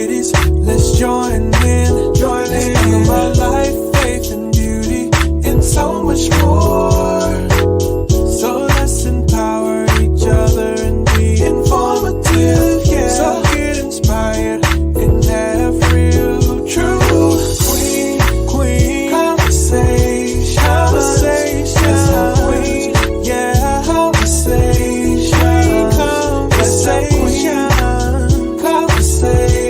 ladies, let's join in. Let's talk about life, faith, and beauty, and so much more. So let's empower each other and be informative, yeah. So get inspired and have real, true queen conversation. Let's have queen, yeah, conversation. Let's have queen conversation.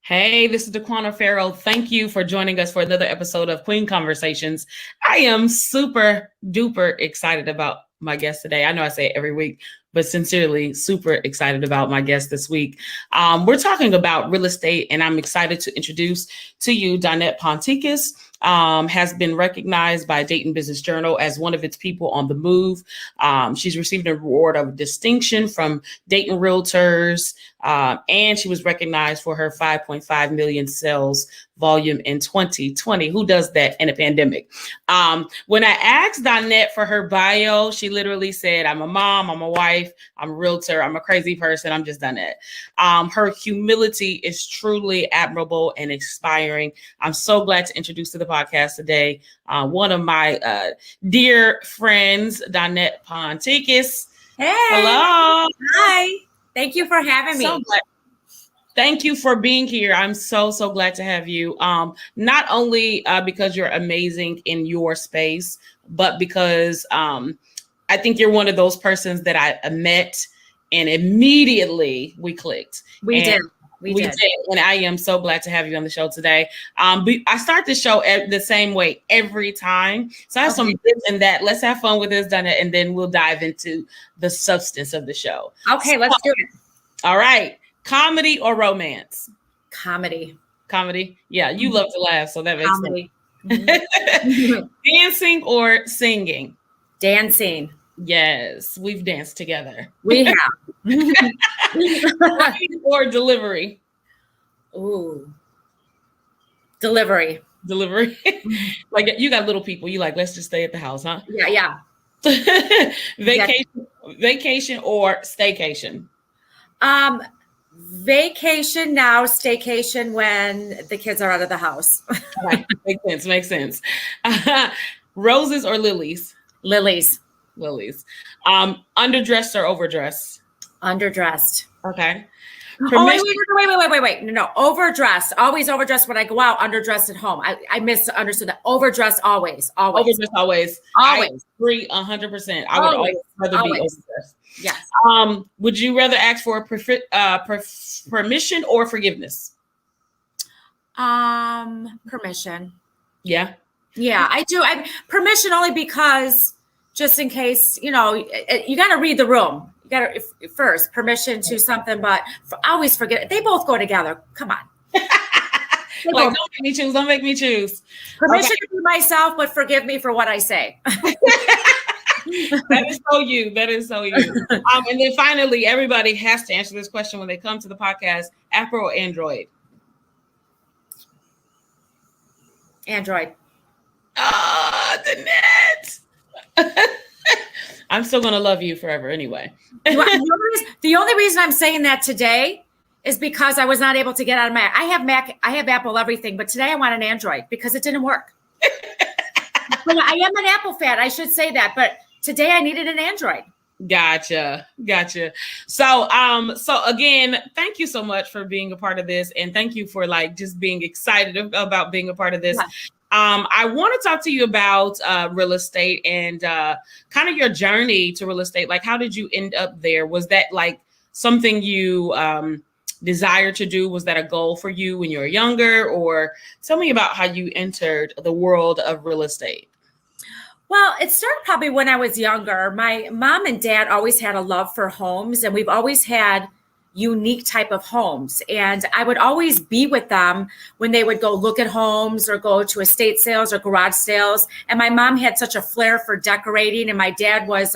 Hey, this is DeQuana Farrell. Thank you for joining us for another episode of Queen Conversations. I am super duper excited about my guest today. I know I say it every week, but sincerely super excited about my guest this week. We're talking about real estate, and I'm excited to introduce to you Danette Pontikis. Has been recognized by Dayton Business Journal as one of its people on the move. She's received an award of distinction from Dayton Realtors, and she was recognized for her 5.5 million sales volume in 2020. Who does that in a pandemic? When I asked Danette for her bio, she literally said, I'm a mom, I'm a wife, I'm a realtor, I'm a crazy person, I'm just Danette. Her humility is truly admirable and inspiring. I'm so glad to introduce to the podcast today one of my dear friends, Danette Pontikis. Hey. Hello. Hi. Thank you for having me. So glad. Thank you for being here. I'm so glad to have you. Not only because you're amazing in your space, but because I think you're one of those persons that I met and immediately we clicked. We did. And I am so glad to have you on the show today. I start the show the same way every time. So I have some bits in that. Let's have fun with this, Danette, and then we'll dive into the substance of the show. Okay, let's do it. All right. Comedy or romance? Comedy. Yeah, you love to laugh, so that makes comedy. Sense. Mm-hmm. Dancing or singing? Dancing. Yes, we've danced together. We have. Or delivery? Ooh. Delivery. Like you got little people. You like, let's just stay at the house, huh? Yeah. Vacation or staycation? Vacation now, staycation when the kids are out of the house. Right. Makes sense. Roses or lilies? Lilies. Underdressed or overdressed? Underdressed. Okay. Wait. No, overdressed. Always overdressed when I go out, underdressed at home. I misunderstood that. Overdressed always. Overdressed always. I agree 100%. I would always rather be overdressed. Yes. Would you rather ask for permission or forgiveness? Permission. Yeah. Yeah, I do. Permission only because just in case, you got to read the room. You got to first permission to something, but I always forget it. They both go together. Come on. Don't make me choose. Permission to be myself, but forgive me for what I say. That is so you. And then finally, everybody has to answer this question when they come to the podcast: Apple or Android? Android. Danette. I'm still gonna love you forever anyway. The only reason I'm saying that today is because I was not able to get out of Mac. I have Apple everything, but today I want an Android because it didn't work. But I am an Apple fan. I should say that, but today I needed an Android. Gotcha. So again, thank you so much for being a part of this, and thank you for just being excited about being a part of this. Yeah. I want to talk to you about real estate and kind of your journey to real estate. Like, how did you end up there? Was that something you desired to do? Was that a goal for you when you were younger? Or tell me about how you entered the world of real estate. Well, it started probably when I was younger. My mom and dad always had a love for homes, and we've always had unique type of homes. And I would always be with them when they would go look at homes or go to estate sales or garage sales. And my mom had such a flair for decorating, and my dad was,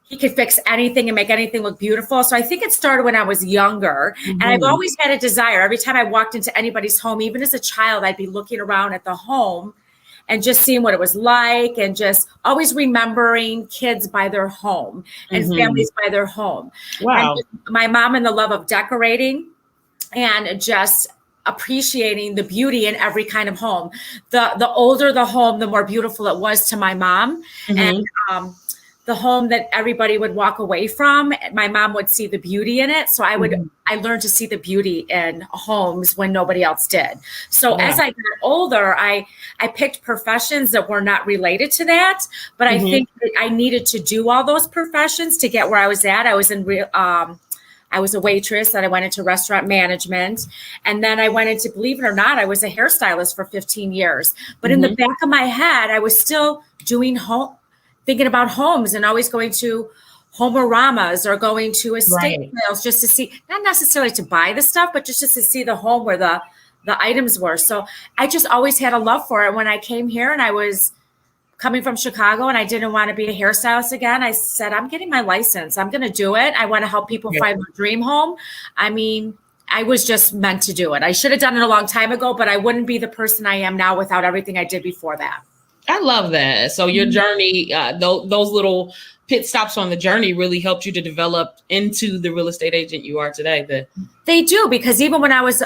he could fix anything and make anything look beautiful. So I think it started when I was younger. Mm-hmm. And I've always had a desire. Every time I walked into anybody's home, even as a child, I'd be looking around at the home and just seeing what it was like, and just always remembering kids by their home and families by their home. Wow. And my mom and the love of decorating and just appreciating the beauty in every kind of home. The older the home, the more beautiful it was to my mom. And the home that everybody would walk away from, my mom would see the beauty in it. So I learned to see the beauty in homes when nobody else did. So as I got older, I picked professions that were not related to that, but I think that I needed to do all those professions to get where I was at. I was a waitress, and I went into restaurant management. And then I went into, believe it or not, I was a hairstylist for 15 years. But in the back of my head, I was still thinking about homes, and always going to home-oramas or going to estate sales just to see, not necessarily to buy the stuff, but just to see the home where the items were. So I just always had a love for it. When I came here and I was coming from Chicago and I didn't want to be a hairstylist again, I said, I'm getting my license. I'm going to do it. I want to help people find their dream home. I mean, I was just meant to do it. I should have done it a long time ago, but I wouldn't be the person I am now without everything I did before that. I love that. So your journey, those little pit stops on the journey really helped you to develop into the real estate agent you are today. They do, because even when I was a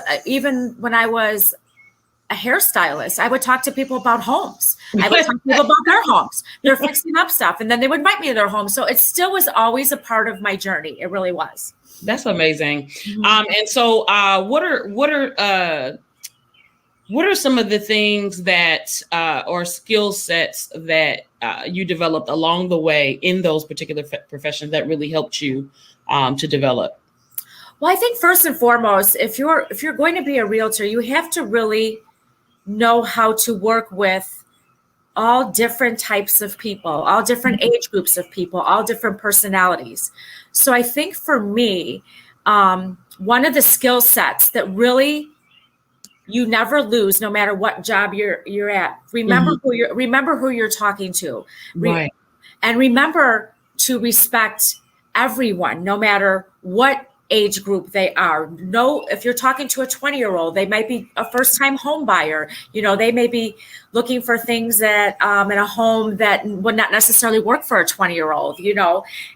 hairstylist, I would talk to people about homes. I would talk to people about their homes. They're fixing up stuff, and then they would invite me to their home. So it still was always a part of my journey. It really was. That's amazing. And so what are some of the things that or skill sets that you developed along the way in those particular professions that really helped you to develop? Well, I think first and foremost, if you're going to be a realtor, you have to really know how to work with all different types of people, all different age groups of people, all different personalities. So I think for me, one of the skill sets that really you never lose, no matter what job you're at. Remember who you're talking to, and remember to respect everyone, no matter what age group they are. No, if you're talking to a 20-year-old, they might be a first-time home buyer. They may be looking for things that in a home that would not necessarily work for a 20-year-old,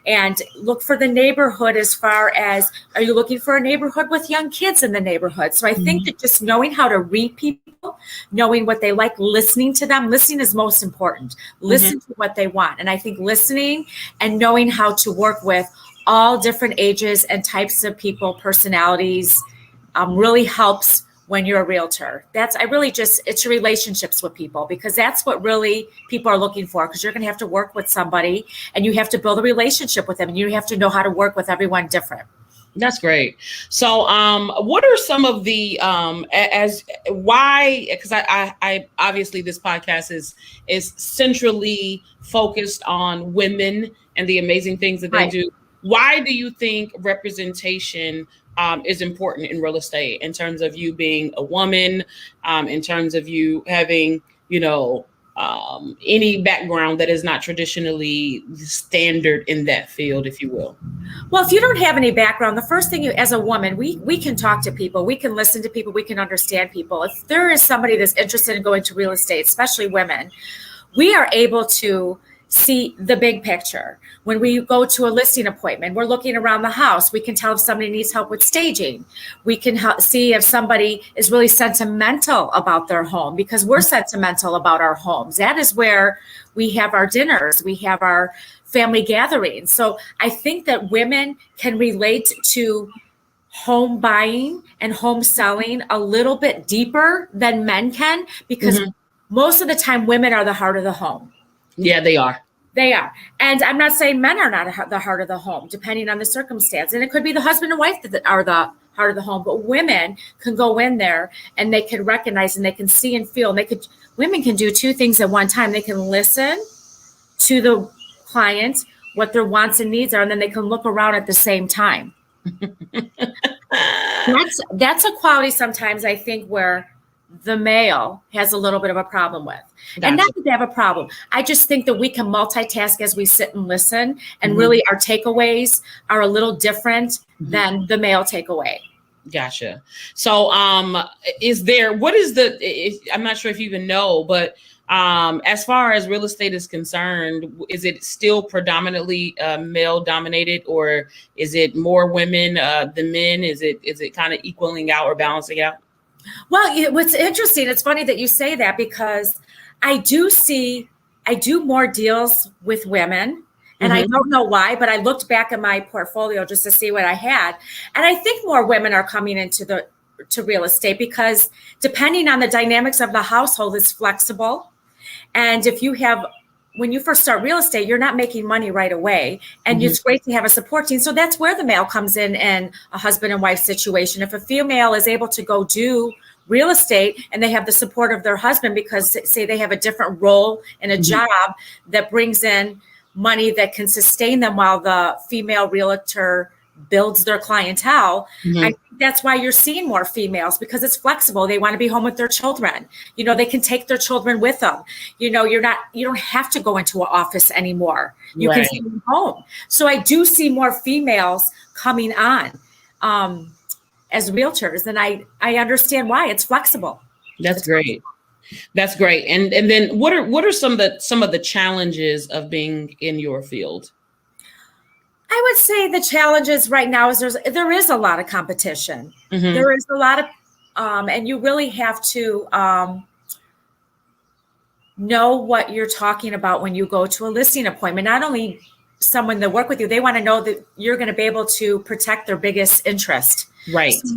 and look for the neighborhood as far as, are you looking for a neighborhood with young kids in the neighborhood? So I think that just knowing how to read people, knowing what they like, listening to them, listening is most important. Listen to what they want. And I think listening and knowing how to work with all different ages and types of people, personalities, really helps when you're a realtor. It's your relationships with people, because that's what really people are looking for, because you're going to have to work with somebody and you have to build a relationship with them, and you have to know how to work with everyone different. That's great. So what are some of the because I obviously this podcast is centrally focused on women and the amazing things that they do. Why do you think representation is important in real estate, in terms of you being a woman, in terms of you having, any background that is not traditionally standard in that field, if you will? Well, if you don't have any background, the first thing as a woman, we can talk to people, we can listen to people, we can understand people. If there is somebody that's interested in going to real estate, especially women, we are able to see the big picture. When we go to a listing appointment, we're looking around the house. We can tell if somebody needs help with staging. We can see if somebody is really sentimental about their home, because we're sentimental about our homes. That is where we have our dinners, we have our family gatherings. So I think that women can relate to home buying and home selling a little bit deeper than men can, because most of the time women are the heart of the home. Yeah, they are. They are. And I'm not saying men are not the heart of the home, depending on the circumstance. And it could be the husband and wife that are the heart of the home. But women can go in there and they can recognize and they can see and feel. And women can do two things at one time. They can listen to the client, what their wants and needs are, and then they can look around at the same time. That's a quality sometimes, I think, where the male has a little bit of a problem with. Gotcha. And not that they have a problem. I just think that we can multitask as we sit and listen, and really our takeaways are a little different than the male takeaway. Gotcha. So I'm not sure if you even know, but As far as real estate is concerned, is it still predominantly male dominated, or is it more women than men? Is it kind of equaling out or balancing out? Well, what's interesting, it's funny that you say that, because I do more deals with women. And I don't know why, but I looked back at my portfolio just to see what I had. And I think more women are coming into to real estate, because depending on the dynamics of the household, it's flexible. And when you first start real estate, you're not making money right away. And it's great to have a support team. So that's where the male comes in a husband and wife situation. If a female is able to go do real estate and they have the support of their husband, because say they have a different role in a job that brings in money that can sustain them while the female realtor builds their clientele. I think that's why you're seeing more females, because it's flexible. They want to be home with their children. They can take their children with them. You don't have to go into an office anymore. You can stay home. So I do see more females coming on as realtors, and I understand why. It's flexible. That's great. That's great. And then what are some of the challenges of being in your field? I would say the challenges right now is there is a lot of competition. There is a lot of, and you really have to know what you're talking about when you go to a listing appointment. Not only someone that work with you, they want to know that you're going to be able to protect their biggest interest. Right. So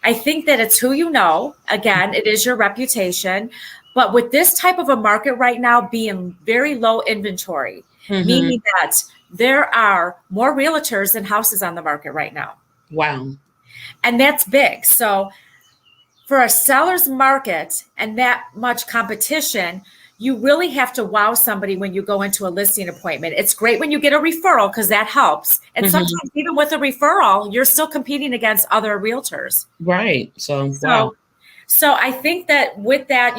I think that it's who you know. Again, it is your reputation. But with this type of a market right now being very low inventory, meaning that there are more realtors than houses on the market right now. Wow. And that's big. So for a seller's market and that much competition, you really have to wow somebody when you go into a listing appointment. It's great when you get a referral, because that helps. And sometimes even with a referral, you're still competing against other realtors. Right. So I think that with that,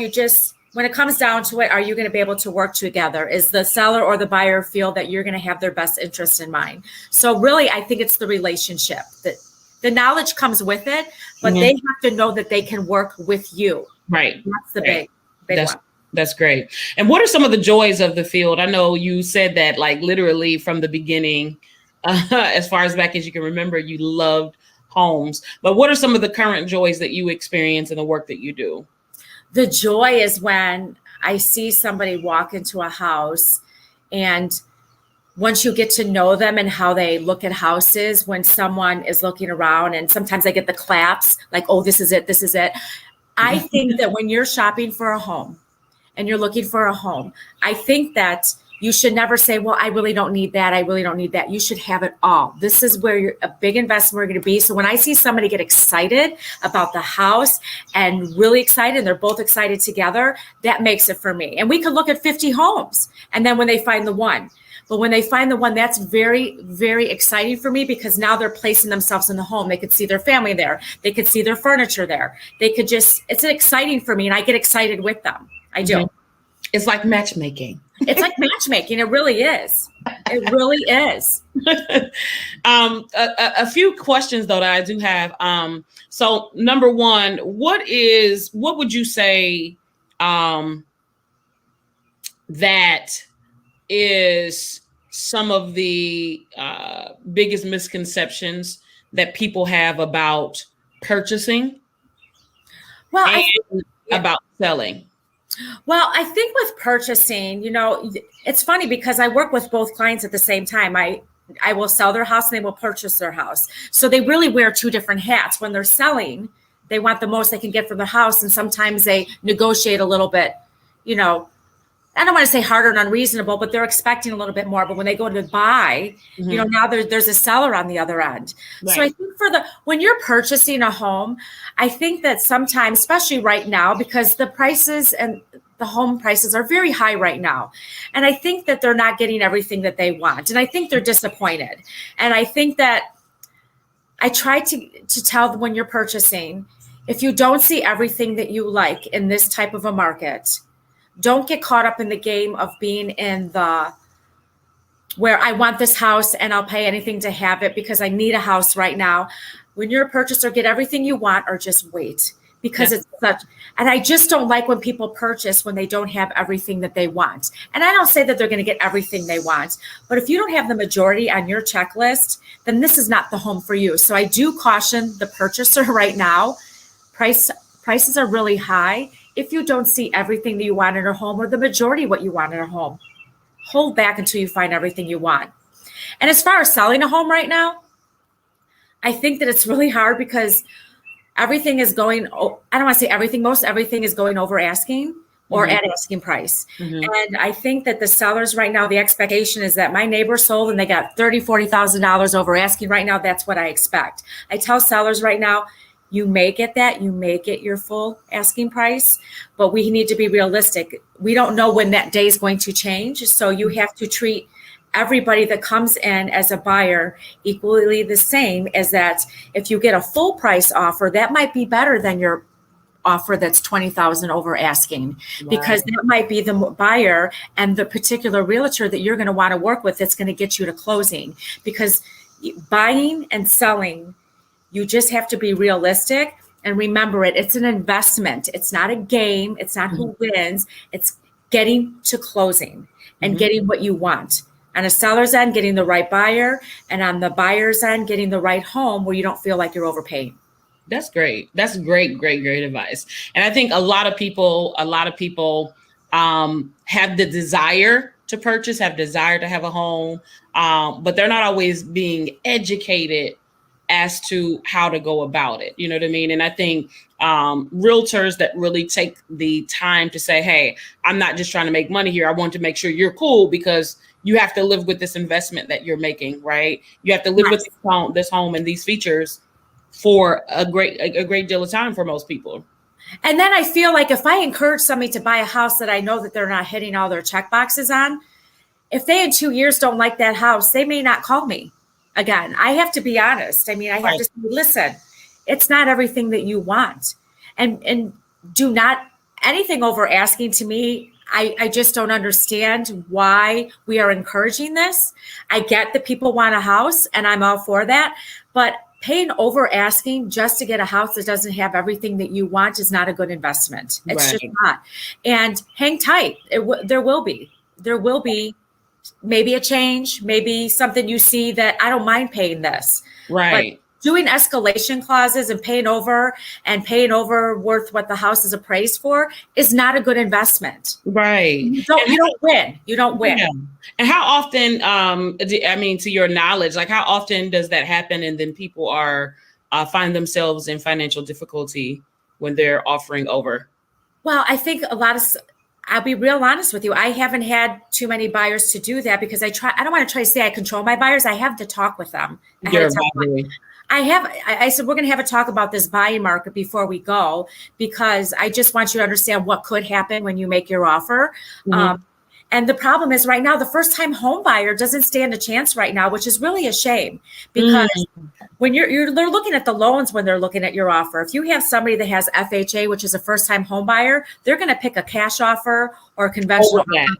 when it comes down to it, are you going to be able to work together? Is the seller or the buyer feel that you're going to have their best interest in mind? So really, I think it's the relationship. That the knowledge comes with it, but they have to know that they can work with you. Right. That's the big one. That's great. And what are some of the joys of the field? I know you said that, like, literally from the beginning, as far as back as you can remember, you loved homes. But what are some of the current joys that you experience in the work that you do? The joy is when I see somebody walk into a house, and once you get to know them and how they look at houses, when someone is looking around, and sometimes I get the claps like, oh, this is it. This is it. I think that when you're shopping for a home and you're looking for a home, I think that you should never say, well, I really don't need that. I really don't need that. You should have it all. This is where you're a big investment we're going to be. So when I see somebody get excited about the house and really excited, and they're both excited together, that makes it for me. And we could look at 50 homes, and then when they find the one. But when they find the one, that's very, very exciting for me, because now they're placing themselves in the home. They could see their family there. They could see their furniture there. It's exciting for me, and I get excited with them. I do. It's like matchmaking. It's like matchmaking. It really is. It really is. A few questions though that I do have. So number one, what would you say that is some of the biggest misconceptions that people have about purchasing about selling? Well, I think with purchasing, it's funny because I work with both clients at the same time. I will sell their house and they will purchase their house. So they really wear two different hats. When they're selling, they want the most they can get from their house. And sometimes they negotiate a little bit, I don't want to say harder and unreasonable, but they're expecting a little bit more. But when they go to buy, now there's a seller on the other end. Right. So I think when you're purchasing a home, I think that sometimes, especially right now, because the prices and the home prices are very high right now. And I think that they're not getting everything that they want. And I think they're disappointed. And I think that I try to tell them when you're purchasing, if you don't see everything that you like in this type of a market, don't get caught up in the game of being in where I want this house and I'll pay anything to have it because I need a house right now. When you're a purchaser, get everything you want or just wait. because it's such, and I just don't like when people purchase when they don't have everything that they want. And I don't say that they're going to get everything they want, but if you don't have the majority on your checklist, then this is not the home for you. So I do caution the purchaser right now. Prices are really high. If you don't see everything that you want in a home or the majority of what you want in a home, hold back until you find everything you want. And as far as selling a home right now, I think that it's really hard because everything is going, I don't want to say everything, most everything is going over asking or at asking price. And I think that the sellers right now, the expectation is that my neighbor sold and they got $30,000, $40,000 over asking right now. That's what I expect. I tell sellers right now, you may get that, you may get your full asking price, but we need to be realistic. We don't know when that day is going to change. So you have to treat everybody that comes in as a buyer equally the same, as that if you get a full price offer, that might be better than your offer that's $20,000 over asking, because that might be the buyer and the particular realtor that you're going to want to work with that's going to get you to closing. Because buying and selling, you just have to be realistic and remember it's an investment. It's not a game. It's not who wins. It's getting to closing and getting what you want. On a seller's end, getting the right buyer, and on the buyer's end, getting the right home where you don't feel like you're overpaying. That's great. That's great advice. And I think a lot of people have the desire to purchase, have desire to have a home, but they're not always being educated as to how to go about it. You know what I mean? And I think realtors that really take the time to say, hey, I'm not just trying to make money here. I want to make sure you're cool, because you have to live with this investment that you're making, right? You have to live with this home and these features for a great deal of time for most people. And then I feel like if I encourage somebody to buy a house that I know that they're not hitting all their check boxes on, if they in 2 years don't like that house, they may not call me again. I have to be honest. I mean, I have to say, listen, it's not everything that you want. And do not anything over asking to me. I just don't understand why we are encouraging this. I get that people want a house and I'm all for that, but paying over asking just to get a house that doesn't have everything that you want is not a good investment. It's just not. And hang tight. There will be maybe a change, maybe something you see that I don't mind paying this. Right. But doing escalation clauses and paying over worth what the house is appraised for is not a good investment. Right. You don't win. You don't win. Yeah. And how often, to your knowledge, like how often does that happen? And then people find themselves in financial difficulty when they're offering over? Well, I think I'll be real honest with you. I haven't had too many buyers to do that because I don't want to try to say I control my buyers. I have to talk with them. I said, we're going to have a talk about this buying market before we go, because I just want you to understand what could happen when you make your offer. And the problem is right now, the first time home buyer doesn't stand a chance right now, which is really a shame, because when they're looking at the loans, when they're looking at your offer, if you have somebody that has FHA, which is a first time home buyer, they're going to pick a cash offer or a conventional offer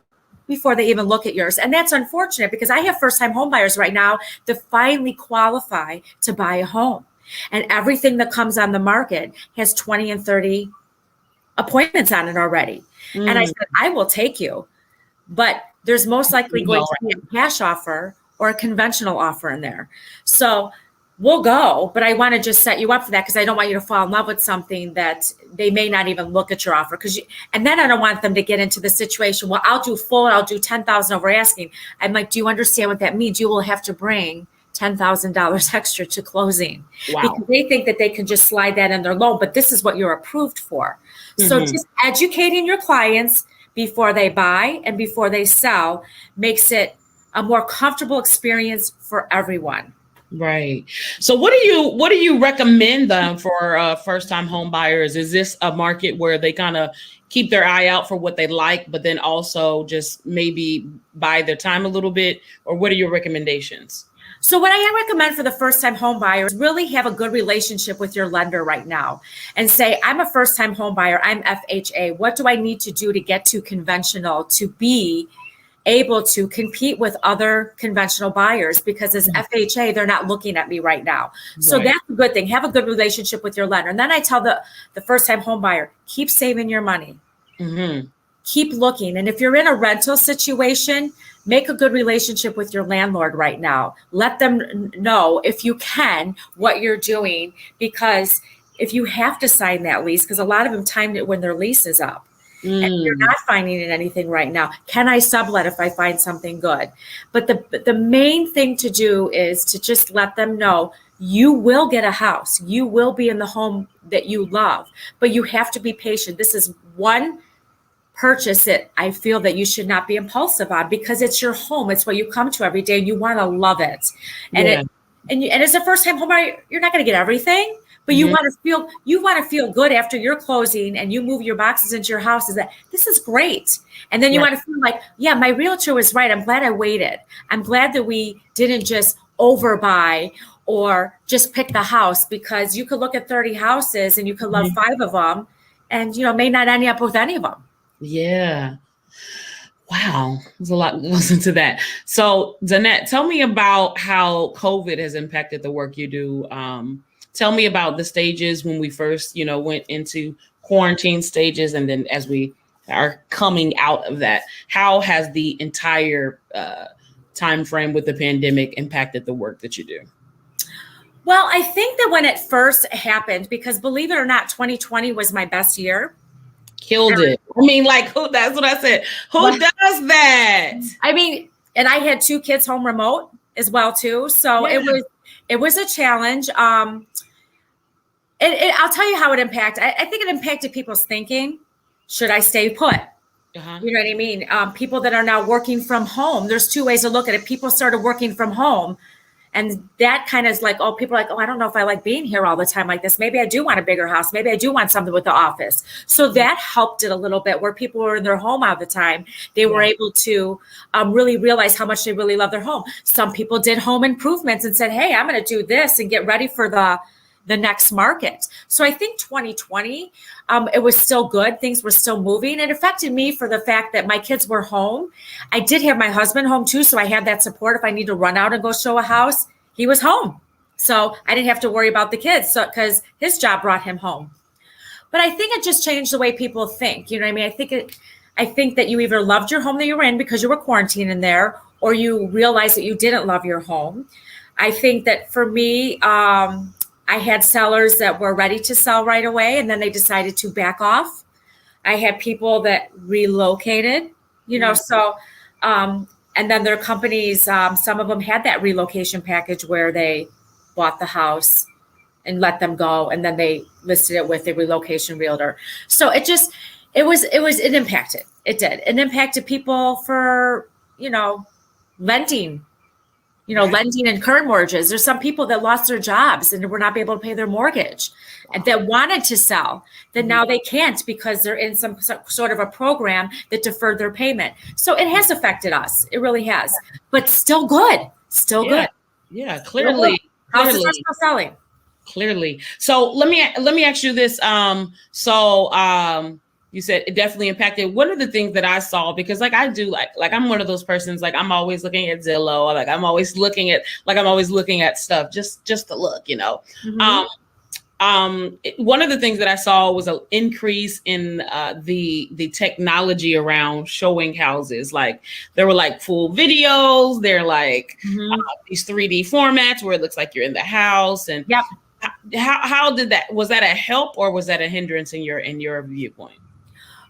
before they even look at yours. And that's unfortunate, because I have first time home buyers right now that finally qualify to buy a home. And everything that comes on the market has 20 and 30 appointments on it already. And I said, I will take you, but there's most likely going to be a cash offer or a conventional offer in there. So we'll go, but I want to just set you up for that, because I don't want you to fall in love with something that they may not even look at your offer. And then I don't want them to get into the situation, well, I'll do full, I'll do $10,000 over asking. I'm like, do you understand what that means? You will have to bring $10,000 extra to closing. Wow. Because they think that they can just slide that in their loan, but this is what you're approved for. So just educating your clients before they buy and before they sell makes it a more comfortable experience for everyone. Right. So what do you recommend them for first time home buyers? Is this a market where they kind of keep their eye out for what they like, but then also just maybe buy their time a little bit? Or what are your recommendations? So what I recommend for the first time home buyers, really have a good relationship with your lender right now and say, I'm a first time home buyer. I'm FHA. What do I need to do to get to conventional to be able to compete with other conventional buyers, because as FHA, they're not looking at me right now. So that's a good thing. Have a good relationship with your lender. And then I tell the first-time home buyer, keep saving your money. Keep looking. And if you're in a rental situation, make a good relationship with your landlord right now. Let them know, if you can, what you're doing, because if you have to sign that lease, because a lot of them timed it when their lease is up, and you're not finding anything right now, can I sublet if I find something good? But the main thing to do is to just let them know you will get a house. You will be in the home that you love, but you have to be patient. This is one purchase that I feel that you should not be impulsive on, because it's your home. It's what you come to every day, and you want to love it. And and as a first-time home buyer, you're not going to get everything, but you want to feel good after your closing and you move your boxes into your house, is that this is great. And then you want to feel like, yeah, my realtor was right. I'm glad I waited. I'm glad that we didn't just overbuy or just pick the house, because you could look at 30 houses and you could love 5 of them, and may not end up with any of them. Yeah. Wow. There's a lot that goes into that. So Danette, tell me about how COVID has impacted the work you do. Tell me about the stages when we first, went into quarantine stages. And then as we are coming out of that, how has the entire time frame with the pandemic impacted the work that you do? Well, I think that when it first happened, because believe it or not, 2020 was my best year. Killed it. I mean, that's what I said. Who does that? I mean, and I had 2 kids home remote as well too. So it was a challenge. I'll tell you how it impacted. I think it impacted people's thinking. Should I stay put? You know what I mean? People that are now working from home. There's 2 ways to look at it. People started working from home. And that kind of is like, people are like, I don't know if I like being here all the time like this. Maybe I do want a bigger house. Maybe I do want something with the office. So that helped it a little bit, where people were in their home all the time. They were able to really realize how much they really love their home. Some people did home improvements and said, hey, I'm going to do this and get ready for the next market. So I think 2020, it was still good. Things were still moving. It affected me for the fact that my kids were home. I did have my husband home too. So I had that support. If I need to run out and go show a house, he was home. So I didn't have to worry about the kids, because his job brought him home. But I think it just changed the way people think. You know what I mean? I think that you either loved your home that you were in because you were quarantined in there, or you realized that you didn't love your home. I think that for me, I had sellers that were ready to sell right away, and then they decided to back off. I had people that relocated, and then their companies, some of them had that relocation package where they bought the house and let them go, and then they listed it with a relocation realtor. So it impacted. It did. It impacted people for, lending. Lending and current mortgages. There's some people that lost their jobs and were not able to pay their mortgage, and that wanted to sell, that now they can't because they're in some sort of a program that deferred their payment. So it has affected us. It really has, but still good. Good. Yeah, clearly. Houses are still selling. Clearly. So let me ask you this. You said it definitely impacted. One of the things that I saw, because I do I'm one of those persons, I'm always looking at Zillow, I'm always looking at stuff just to look, One of the things that I saw was an increase in the technology around showing houses. There were full videos. They're these 3D formats where it looks like you're in the house. And how did that? Was that a help, or was that a hindrance in your viewpoint?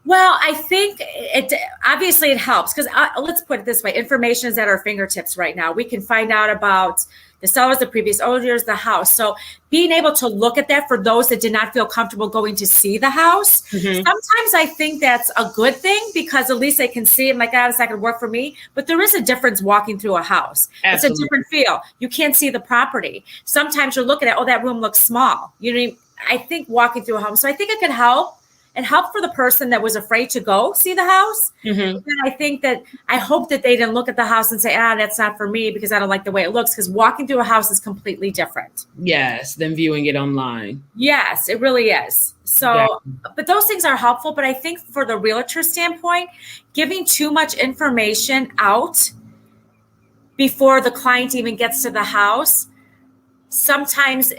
Well, I think it helps, because let's put it this way. Information is at our fingertips right now. We can find out about the sellers, the previous owners, the house. So being able to look at that for those that did not feel comfortable going to see the house, sometimes I think that's a good thing, because at least they can see it. It's not going to work for me. But there is a difference walking through a house. Absolutely. It's a different feel. You can't see the property. Sometimes you're looking at, that room looks small. I think walking through a home. So I think it could help. it helped for the person that was afraid to go see the house. Mm-hmm. And I hope that they didn't look at the house and say, that's not for me because I don't like the way it looks, because walking through a house is completely different. Yes, than viewing it online. Yes, it really is. So, Yeah. but those things are helpful. But I think for the realtor standpoint, giving too much information out before the client even gets to the house, sometimes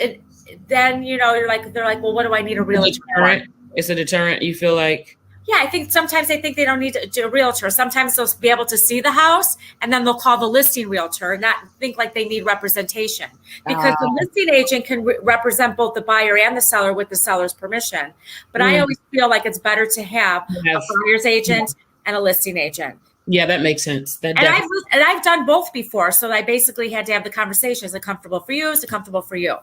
then, you're like, they're like, well, what do I need a realtor for? It's a deterrent, you feel like? Yeah, I think sometimes they think they don't need a realtor. Sometimes they'll be able to see the house and then they'll call the listing realtor and not think like they need representation, because the listing agent can represent both the buyer and the seller with the seller's permission. But I always feel like it's better to have a buyer's agent and a listing agent. Yeah, that makes sense. I've done both before. So I basically had to have the conversation. Is it comfortable for you? Is it comfortable for you?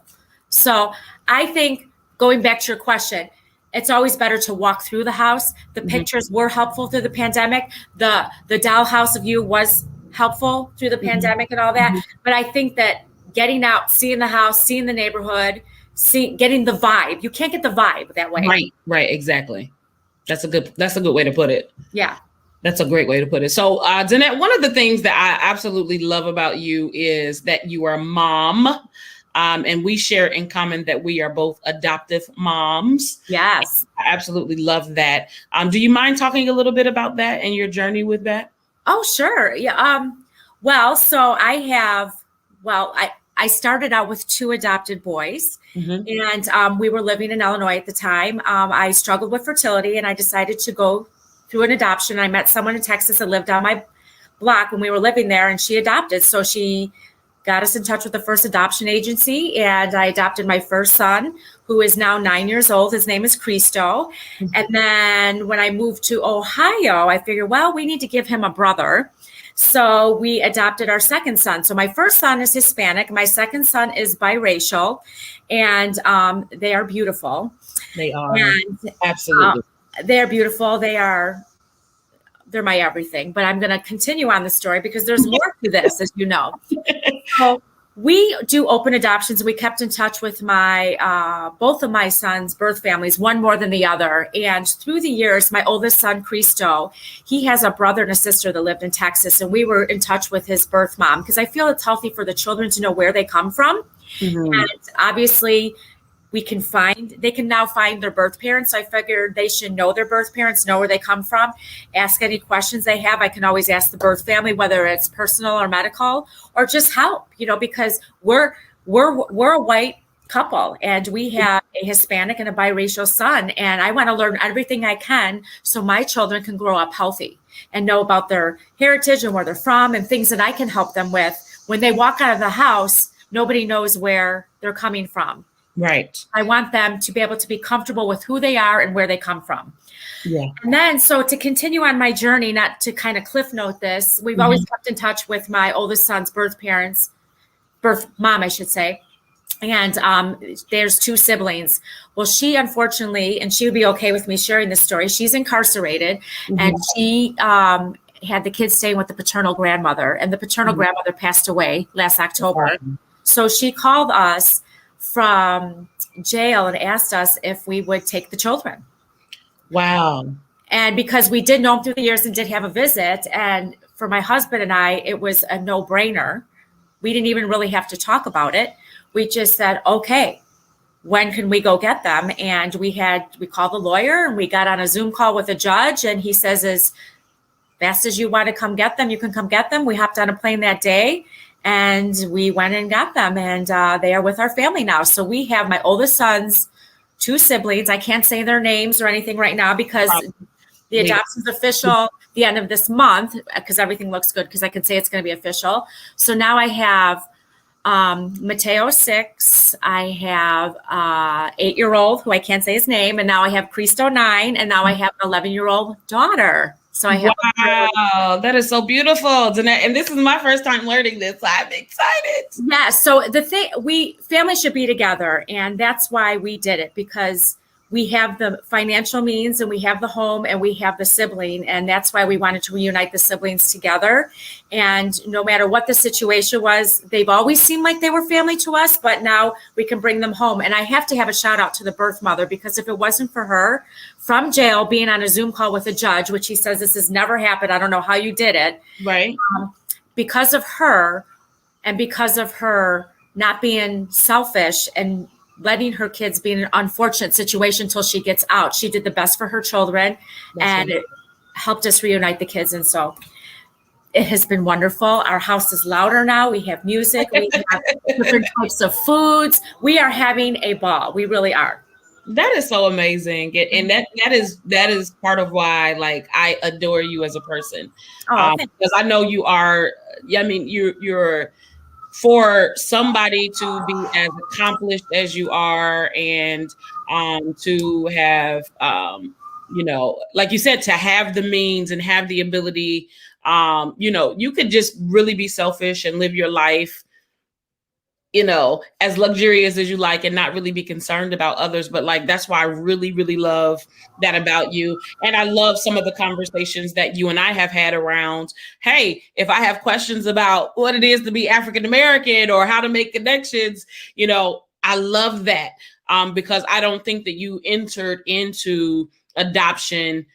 So I think, going back to your question, it's always better to walk through the house. The pictures were helpful through the pandemic. The dollhouse of you was helpful through the pandemic and all that. But I think that getting out, seeing the house, seeing the neighborhood, getting the vibe. You can't get the vibe that way. Right, exactly. That's a good way to put it. Yeah. That's a great way to put it. So, Danette, one of the things that I absolutely love about you is that you are a mom. And we share in common that we are both adoptive moms. Yes. I absolutely love that. Do you mind talking a little bit about that and your journey with that? Oh, sure. Yeah. So I started out with 2 adopted boys, and we were living in Illinois at the time. I struggled with fertility and I decided to go through an adoption. I met someone in Texas that lived on my block when we were living there, and she adopted. So she got us in touch with the first adoption agency, and I adopted my first son, who is now 9 years old. His name is Cristo. And then when I moved to Ohio, I figured, well, we need to give him a brother. So we adopted our second son. So my first son is Hispanic. My second son is biracial, and they are beautiful. They are. And, absolutely. They're beautiful. They're my everything. But I'm going to continue on the story because there's more to this, as you know. So we do open adoptions. We kept in touch with both of my sons' birth families, one more than the other. And through the years, my oldest son, Cristo, he has a brother and a sister that lived in Texas. And we were in touch with his birth mom because I feel it's healthy for the children to know where they come from. And obviously, they can now find their birth parents. So I figured they should know their birth parents, know where they come from, ask any questions they have. I can always ask the birth family, whether it's personal or medical, or just help, because we're a white couple and we have a Hispanic and a biracial son. And I want to learn everything I can so my children can grow up healthy and know about their heritage and where they're from and things that I can help them with. When they walk out of the house, nobody knows where they're coming from. Right. I want them to be able to be comfortable with who they are and where they come from. Yeah. And then, so to continue on my journey, not to kind of cliff note this, we've always kept in touch with my oldest son's birth mom, I should say. And there's 2 siblings. Well, she unfortunately, and she would be okay with me sharing this story, she's incarcerated and she had the kids staying with the paternal grandmother, and the paternal grandmother passed away last October. So she called us from jail and asked us if we would take the children. Wow. And because we did know them through the years and did have a visit, and for my husband and I, it was a no-brainer. We didn't even really have to talk about it. We just said, okay, when can we go get them? And we called the lawyer and we got on a Zoom call with a judge, and he says, as fast as you want to come get them, you can come get them. We hopped on a plane that day and we went and got them, and they are with our family now. So we have my oldest son's 2 siblings. I can't say their names or anything right now because the adoption's official the end of this month, because everything looks good, because I can say it's going to be official. So now I have Mateo 6, I have 8-year-old who I can't say his name, and now I have Cristo 9, and now I have an 11-year-old daughter. So I have wow, that is so beautiful, Danette. And this is my first time learning this. I'm excited. Yeah. So the thing, family should be together, and that's why we did it, because we have the financial means and we have the home and we have the sibling. And that's why we wanted to reunite the siblings together. And no matter what the situation was, they've always seemed like they were family to us, but now we can bring them home. And I have to have a shout out to the birth mother, because if it wasn't for her from jail being on a Zoom call with a judge, which he says this has never happened, I don't know how you did it. Right. Because of her, and because of her not being selfish and letting her kids be in an unfortunate situation until she gets out. She did the best for her children. That's it helped us reunite the kids. And so it has been wonderful. Our house is louder now. We have music. We have different types of foods. We are having a ball. We really are. That is so amazing. And that is part of why, like, I adore you as a person. Because I know you are, I mean, you're for somebody to be as accomplished as you are, and to have, like you said, to have the means and have the ability, you could just really be selfish and live your life, as luxurious as you like, and not really be concerned about others. But like, that's why I really, really love that about you. And I love some of the conversations that you and I have had around, hey, if I have questions about what it is to be African-American or how to make connections, I love that, because I don't think that you entered into adoption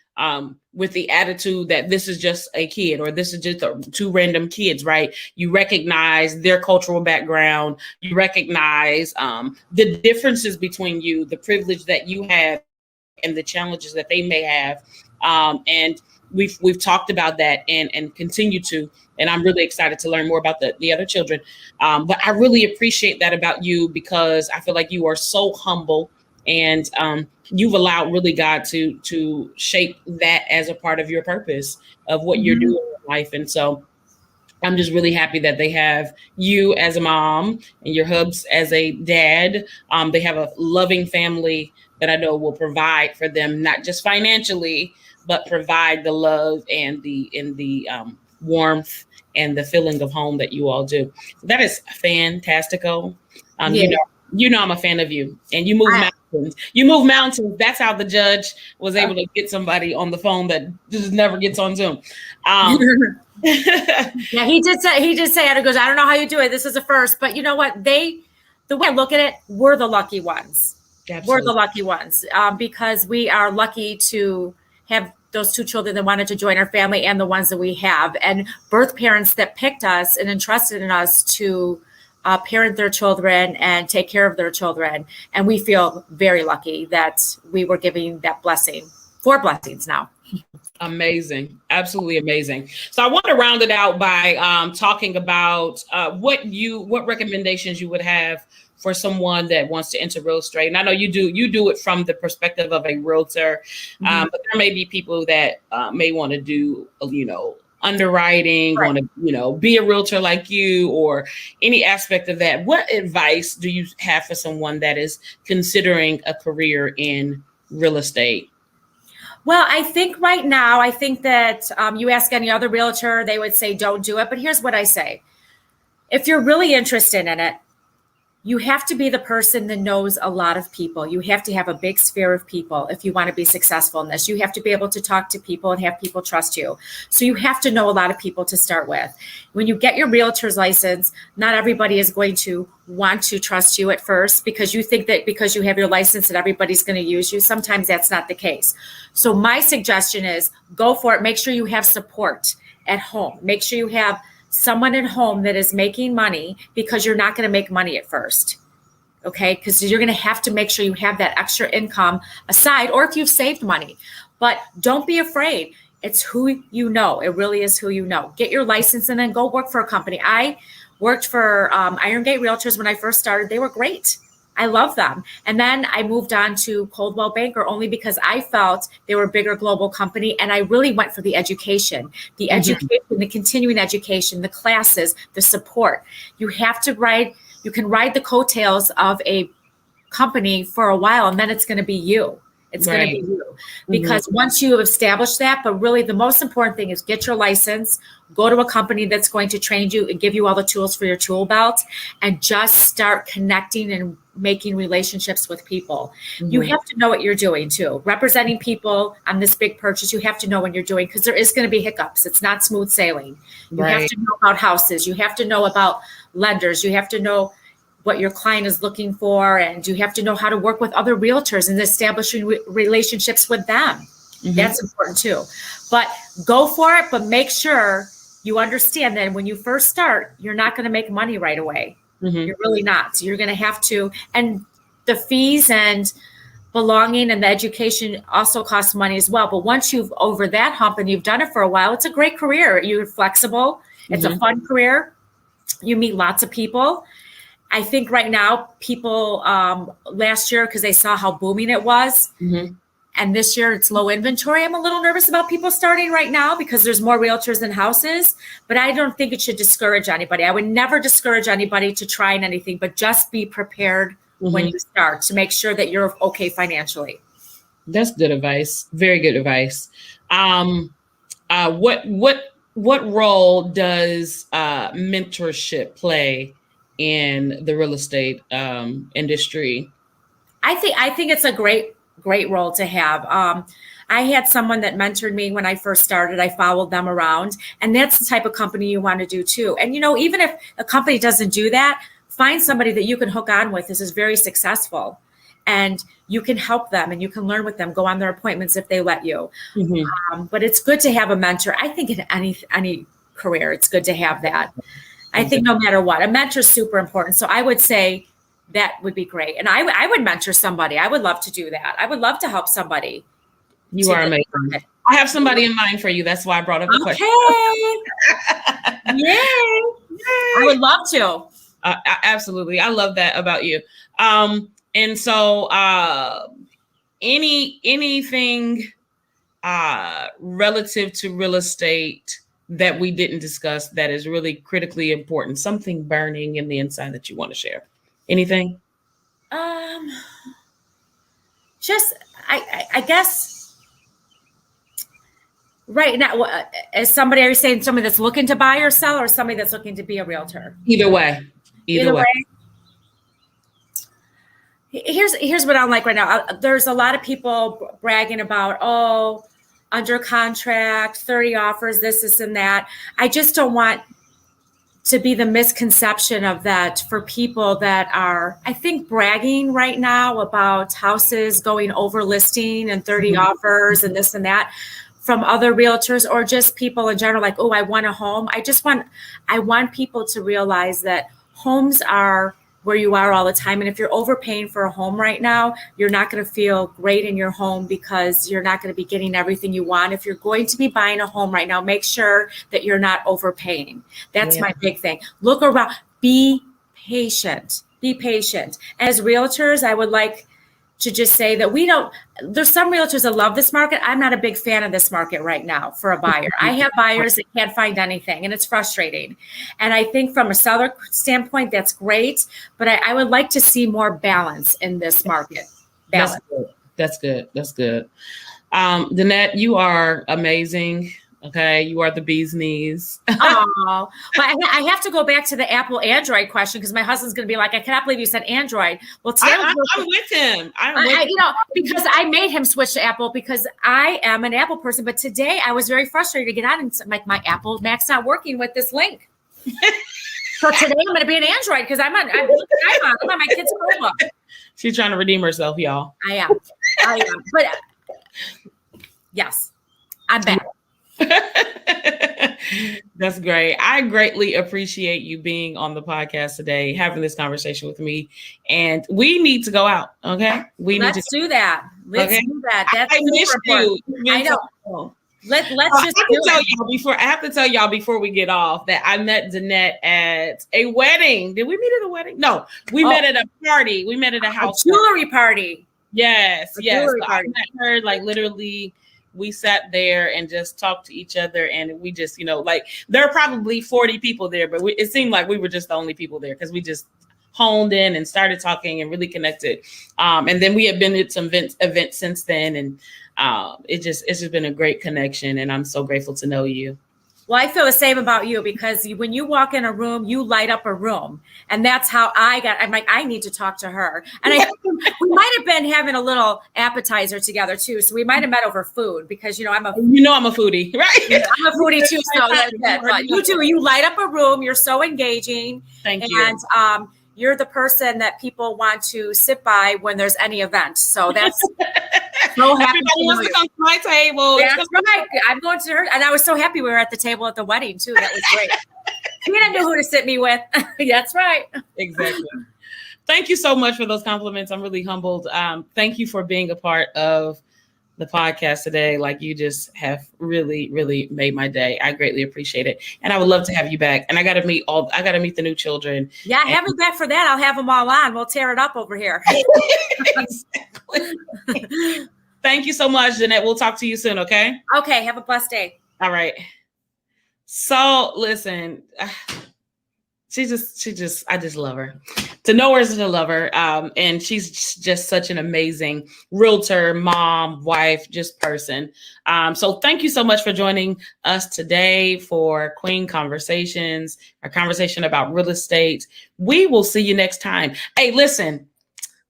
with the attitude that this is just a kid, or this is just two random kids, right? You recognize their cultural background. You recognize the differences between you, the privilege that you have, and the challenges that they may have. And we've talked about that and continue to. And I'm really excited to learn more about the other children. But I really appreciate that about you, because I feel like you are so humble, and you've allowed really God to shape that as a part of your purpose of what you're doing in life. And so I'm just really happy that they have you as a mom and your hubs as a dad. They have a loving family that I know will provide for them, not just financially, but provide the love and the warmth and the feeling of home that you all do. So that is fantastical. I'm a fan of you, and you move mountains. You move mountains. That's how the judge was able to get somebody on the phone that just never gets on Zoom. Yeah, he did say it. He goes, I don't know how you do it. This is a first, but you know what? The way I look at it, we're the lucky ones. Absolutely. We're the lucky ones, because we are lucky to have those two children that wanted to join our family, and the ones that we have, and birth parents that picked us and entrusted in us to parent their children and take care of their children. And we feel very lucky that we were giving that blessing. 4 blessings now. Amazing. Absolutely amazing. So I want to round it out by talking about what recommendations you would have for someone that wants to enter real estate. And I know you do it from the perspective of a realtor, but there may be people that may want to do, underwriting, want to, be a realtor like you, or any aspect of that. What advice do you have for someone that is considering a career in real estate? Well, I think right now, that you ask any other realtor, they would say, don't do it. But here's what I say. If you're really interested in it, you have to be the person that knows a lot of people. You have to have a big sphere of people if you want to be successful in this. You have to be able to talk to people and have people trust you. So you have to know a lot of people to start with. When you get your realtor's license, not everybody is going to want to trust you at first, because you think that because you have your license that everybody's going to use you. Sometimes that's not the case. So my suggestion is go for it. Make sure you have support at home. Make sure you have someone at home that is making money, because you're not going to make money at first. Okay. Because you're going to have to make sure you have that extra income aside, or if you've saved money. But don't be afraid. It's who you know. It really is who you know. Get your license and then go work for a company. I worked for Iron Gate Realtors when I first started. They were great. I love them. And then I moved on to Coldwell Banker, only because I felt they were a bigger global company. And I really went for the education, the continuing education, the classes, the support. You can ride the coattails of a company for a while, and then it's going to be you. It's going to be you. Because once you have established that, but really the most important thing is get your license, go to a company that's going to train you and give you all the tools for your tool belt, and just start connecting and making relationships with people. You have to know what you're doing too. Representing people on this big purchase, you have to know what you're doing, because there is going to be hiccups. It's not smooth sailing. You have to know about houses. You have to know about lenders. You have to know what your client is looking for, and you have to know how to work with other realtors and establishing relationships with them. That's important too. But go for it, but make sure you understand that when you first start, you're not going to make money right away. You're really not. So you're going to have to, and the fees and belonging and the education also costs money as well. But once you've over that hump and you've done it for a while, it's a great career. You're flexible. It's a fun career. You meet lots of people. I think right now people last year, because they saw how booming it was, and this year it's low inventory. I'm a little nervous about people starting right now because there's more realtors than houses, but I don't think it should discourage anybody. I would never discourage anybody to trying anything, but just be prepared when you start to make sure that you're okay financially. That's good advice. Very good advice. What role does mentorship play in the real estate industry? I think it's a great role to have. I had someone that mentored me when I first started. I followed them around, and that's the type of company you want to do too. And even if a company doesn't do that, find somebody that you can hook on with. This is very successful, and you can help them and you can learn with them, go on their appointments if they let you. But it's good to have a mentor. I think in any career, it's good to have that. I think no matter what, a mentor is super important. So I would say that would be great. And I would mentor somebody. I would love to do that. I would love to help somebody. You are amazing. I have somebody in mind for you. That's why I brought up the question. Yay. I would love to. Absolutely. I love that about you. And so anything relative to real estate that we didn't discuss that is really critically important, something burning in the inside that you want to share? Anything? Just, I guess right now, as somebody, are you saying somebody that's looking to buy or sell, or somebody that's looking to be a realtor? Either way. Here's what I'm like right now. There's a lot of people bragging about, under contract, 30 offers, this and that. I just don't want to be the misconception of that for people that are, I think, bragging right now about houses going over listing and 30 offers and this and that from other realtors, or just people in general, like, I want a home. I want people to realize that homes are where you are all the time. And if you're overpaying for a home right now, you're not going to feel great in your home because you're not going to be getting everything you want. If you're going to be buying a home right now, make sure that you're not overpaying. That's my big thing. Look around, be patient. As realtors, I would like to just say that there's some realtors that love this market. I'm not a big fan of this market right now for a buyer. I have buyers that can't find anything, and it's frustrating. And I think from a seller standpoint, that's great, but I would like to see more balance in this market. Balance. That's good. Danette, you are amazing. Okay, you are the bee's knees. Oh, but I have to go back to the Apple Android question, because my husband's going to be like, I cannot believe you said Android. Well, today I'm with him. Because I made him switch to Apple because I am an Apple person. But today I was very frustrated to get on and like, my Apple Mac's not working with this link. So today I'm going to be an Android because I'm on my kid's Chromebook. She's trying to redeem herself, y'all. I am. But yes, I'm back. That's great. I greatly appreciate you being on the podcast today, having this conversation with me, and we need to go out. Okay, let's do that. That's I missed you. I know. Let's just I have to tell y'all before we get off that I met Danette at a wedding. Did we meet at a wedding? No, we met at a party. We met at a house jewelry party. Yes. I met her literally. We sat there and just talked to each other, and we just, there are probably 40 people there, but it seemed like we were just the only people there because we just honed in and started talking and really connected. And then we have been at some events since then. And it's just been a great connection. And I'm so grateful to know you. Well, I feel the same about you, because when you walk in a room, you light up a room. And that's how I'm like, I need to talk to her. And we might have been having a little appetizer together too. So we might have met over food, because, I'm a foodie, right? I'm a foodie too. So that's it. But you too, you light up a room. You're so engaging. Thank you. And you're the person that people want to sit by when there's any event. So that's so happy. Everybody wants to come to my table. That's right. I'm going to her. And I was so happy we were at the table at the wedding too. That was great. Tina knew who to sit me with. That's right. Exactly. Thank you so much for those compliments. I'm really humbled. Thank you for being a part of the podcast today. Like, you just have really, really made my day. I greatly appreciate it. And I would love to have you back. And I got to meet the new children. Yeah, have me back for that. I'll have them all on. We'll tear it up over here. Exactly. Thank you so much, Danette. We'll talk to you soon. Okay. Okay. Have a blessed day. All right. So listen, I just love her. To know her is to love her. And she's just such an amazing realtor, mom, wife, just person. So thank you so much for joining us today for Queen Conversations, our conversation about real estate. We will see you next time. Hey, listen,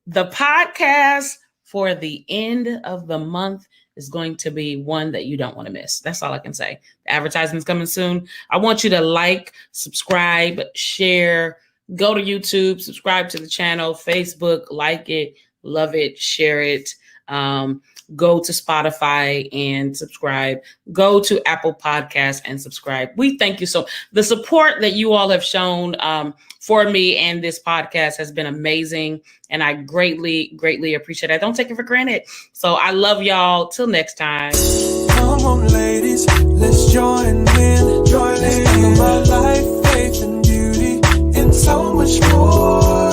the podcast for the end of the month is going to be one that you don't want to miss. That's all I can say. The advertisement's coming soon. I want you to like, subscribe, share, go to YouTube, subscribe to the channel, Facebook, like it, love it, share it. Go to Spotify and subscribe. Go to Apple Podcasts and subscribe. We thank you so much. The support that you all have shown for me and this podcast has been amazing. And I greatly, greatly appreciate it. I don't take it for granted. So I love y'all. Till next time. Come on, ladies, let's join in. Let's talk about life, faith, and beauty, and so much more.